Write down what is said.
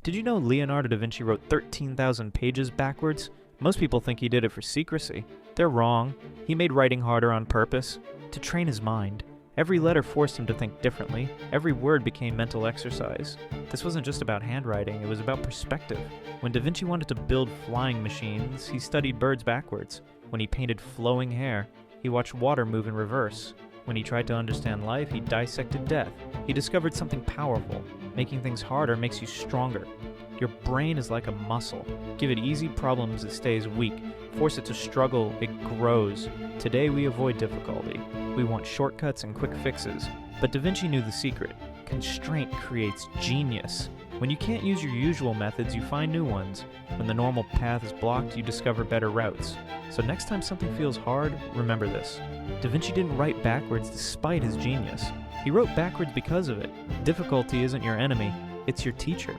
Did you know Leonardo da Vinci wrote 13,000 pages backwards? Most people think he did it for secrecy. They're wrong. He made writing harder on purpose, to train his mind. Every letter forced him to think differently. Every word became mental exercise. This wasn't just about handwriting, it was about perspective. When Da Vinci wanted to build flying machines, he studied birds backwards. When he painted flowing hair, he watched water move in reverse. When he tried to understand life, he dissected death. He discovered something powerful. Making things harder makes you stronger. Your brain is like a muscle. Give it easy problems, it stays weak. Force it to struggle, it grows. Today we avoid difficulty. We want shortcuts and quick fixes. But Da Vinci knew the secret. Constraint creates genius. When you can't use your usual methods, you find new ones. When the normal path is blocked, you discover better routes. So next time something feels hard, remember this. Da Vinci didn't write backwards despite his genius. He wrote backwards because of it. Difficulty isn't your enemy, it's your teacher.